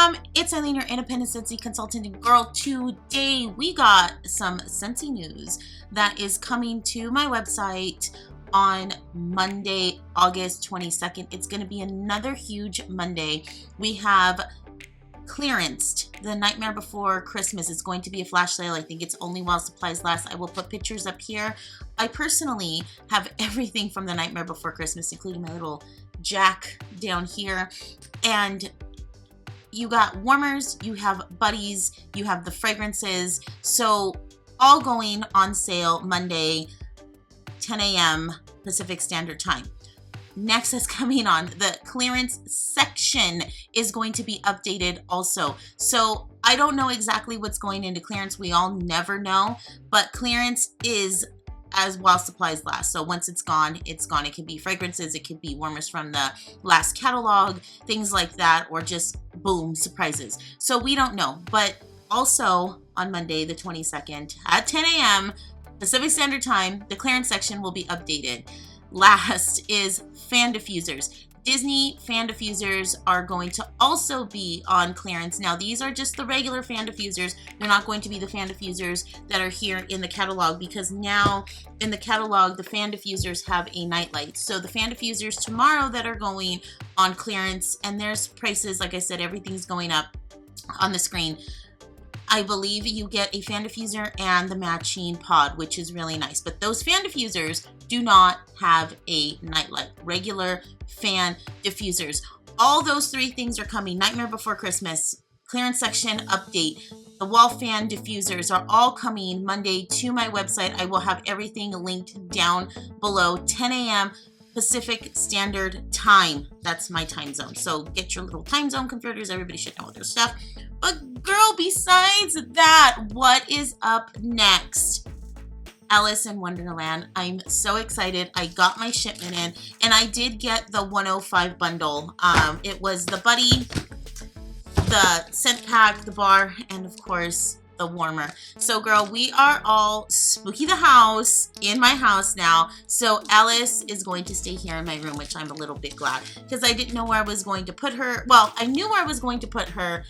fam, it's Eileen, your independent Scentsy consultant. And girl, today we got some Scentsy news that is coming to my website on Monday, August 22nd. It's going to be another huge Monday. We have clearanced the Nightmare Before Christmas. It's going to be a flash sale. I think it's only while supplies last. I will put pictures up here. I personally have everything from the Nightmare Before Christmas, including my little jack down here. And you got warmers, you have buddies, you have the fragrances. So all going on sale Monday, 10 a.m. Pacific Standard Time. Next is coming on, the clearance section is going to be updated also. So I don't know exactly what's going into clearance. We all never know, but clearance is as while supplies last. So once it's gone, it's gone. It could be fragrances, it could be warmers from the last catalog, things like that, or just boom, surprises. So we don't know, but also on Monday, the 22nd at 10 a.m. Pacific Standard Time, the clearance section will be updated. Last is fan diffusers. Disney fan diffusers are going to also be on clearance. Now, these are just the regular fan diffusers. They're not going to be the fan diffusers that are here in the catalog, because now in the catalog, the fan diffusers have a nightlight. So the fan diffusers tomorrow that are going on clearance, and there's prices, like I said, everything's going up on the screen. I believe you get a fan diffuser and the matching pod, which is really nice. But those fan diffusers do not have a nightlight. Regular fan diffusers. All those three things are coming. Nightmare Before Christmas, clearance section update, the wall fan diffusers are all coming Monday to my website. I will have everything linked down below. 10 a.m. Pacific Standard Time. That's my time zone. So get your little time zone converters. Everybody should know their stuff. But girl, besides that, what is up next? Alice in Wonderland. I'm so excited. I got my shipment in, and I did get the 105 bundle. It was the buddy, the scent pack, the bar, and of course the warmer. So girl, we are all spooky the house in my house now. So Alice is going to stay here in my room, which I'm a little bit glad, because I didn't know where I was going to put her. Well, I knew where I was going to put her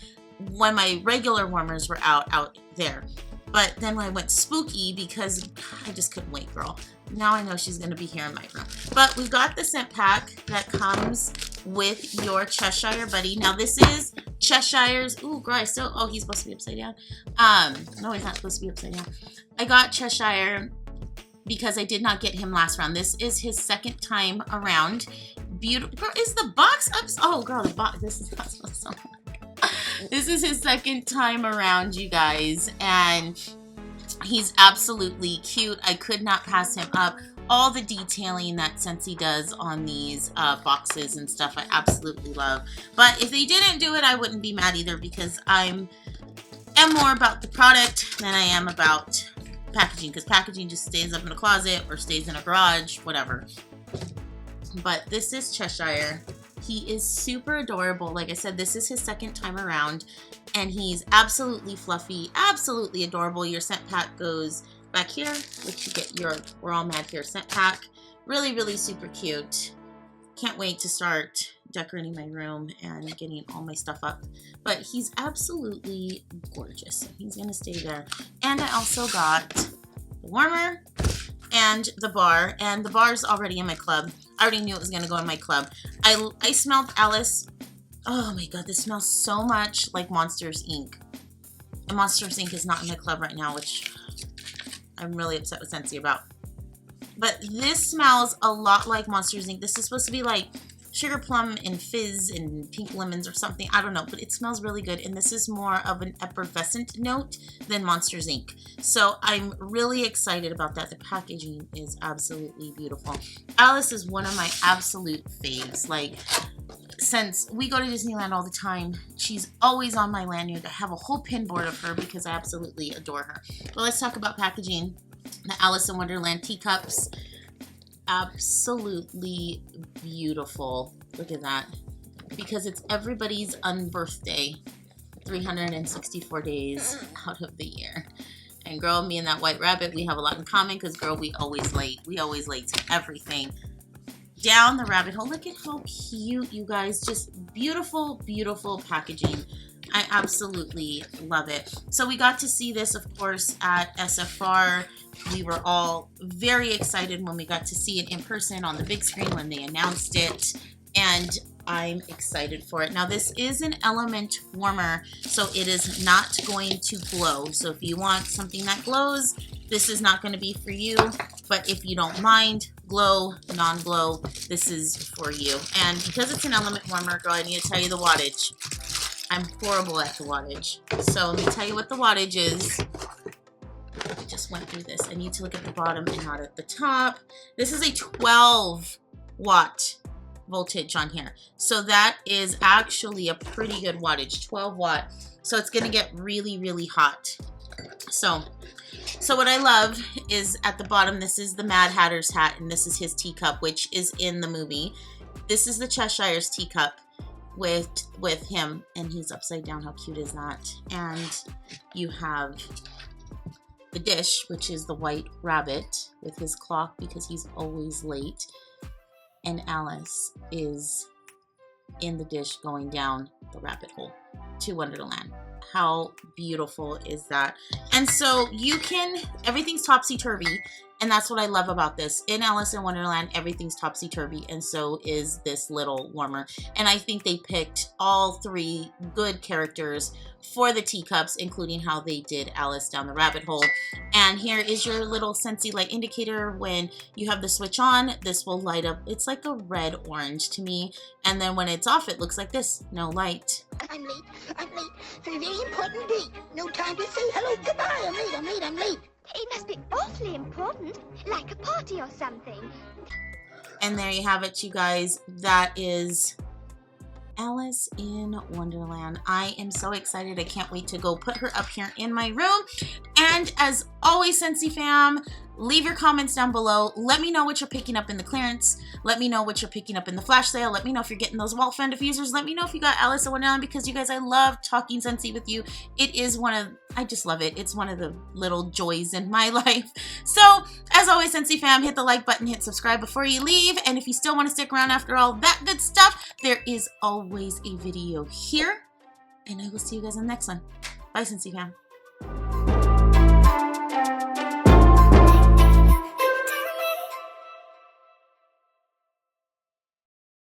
when my regular warmers were out there. But then when I went spooky, because I just couldn't wait, girl. Now I know she's going to be here in my room. But we've got the scent pack that comes with your Cheshire buddy. Now this is Cheshire's. Ooh, girl, oh, he's supposed to be upside down. No, he's not supposed to be upside down. I got Cheshire because I did not get him last round. This is his second time around. Beautiful. Girl, is the box up? Oh, girl, the box. This is not supposed to. This is his second time around, you guys, and he's absolutely cute. I could not pass him up. All the detailing that Scentsy does on these boxes and stuff, I absolutely love. But if they didn't do it, I wouldn't be mad either, because I am more about the product than I am about packaging, because packaging just stays up in a closet or stays in a garage, whatever. But this is Cheshire. He is super adorable. Like I said, this is his second time around, and he's absolutely fluffy, absolutely adorable. Your scent pack goes back here, which you get your We're All Mad Here scent pack. Really, really super cute. Can't wait to start decorating my room and getting all my stuff up. But he's absolutely gorgeous. He's gonna stay there. And I also got the warmer and the bar, and the bar's already in my club. I already knew it was gonna go in my club. I smelled Alice. Oh my god, this smells so much like Monsters Inc. And Monsters Inc. is not in my club right now, which I'm really upset with Scentsy about. But this smells a lot like Monsters Inc. This is supposed to be like sugar plum and fizz and pink lemons or something. I don't know, but it smells really good. And this is more of an effervescent note than Monsters Inc. So I'm really excited about that. The packaging is absolutely beautiful. Alice is one of my absolute faves. Like, since we go to Disneyland all the time, she's always on my lanyard. I have a whole pin board of her because I absolutely adore her. But let's talk about packaging. The Alice in Wonderland teacups. Absolutely beautiful. Look at that. Because it's everybody's unbirthday. 364 days out of the year. And girl, me and that white rabbit, we have a lot in common, because girl, we always late. We always late to everything. Down the rabbit hole. Look at how cute, you guys. Just beautiful, beautiful packaging. I absolutely love it. So we got to see this, of course, at SFR. We were all very excited when we got to see it in person on the big screen when they announced it, and I'm excited for it. Now, this is an element warmer, so it is not going to glow. So if you want something that glows, this is not going to be for you. But if you don't mind glow, non-glow, this is for you. And because it's an element warmer, girl, I need to tell you the wattage. I'm horrible at the wattage. So let me tell you what the wattage is. I just went through this. I need to look at the bottom and not at the top. This is a 12 watt voltage on here. So that is actually a pretty good wattage, 12 watt. So it's going to get really, really hot. So what I love is at the bottom, this is the Mad Hatter's hat, and this is his teacup, which is in the movie. This is the Cheshire's teacup with him, and he's upside down. How cute is that? And you have the dish, which is the white rabbit with his clock because he's always late. And Alice is in the dish going down the rabbit hole to Wonderland. How beautiful is that? And so you can, everything's topsy-turvy, and that's what I love about this. In Alice in Wonderland, everything's topsy-turvy, and so is this little warmer. And I think they picked all three good characters for the teacups, including how they did Alice down the rabbit hole. And here is your little Scentsy light indicator. When you have the switch on, this will light up. It's like a red-orange to me. And then when it's off, it looks like this. No light. I'm late for a very important date. No time to say hello, goodbye. I'm late. It must be awfully important, like a party or something. And there you have it, you guys. That is Alice in Wonderland. I am so excited. I can't wait to go put her up here in my room. And as always, Scentsy Fam, leave your comments down below. Let me know what you're picking up in the clearance. Let me know what you're picking up in the flash sale. Let me know if you're getting those wall fan diffusers. Let me know if you got Alice in Wonderland, because you guys, I love talking Scentsy with you. It is I just love it. It's one of the little joys in my life. So, as always, Scentsy Fam, hit the like button, hit subscribe before you leave. And if you still want to stick around after all that good stuff, there is always a video here. And I will see you guys in the next one. Bye, Scentsy Fam.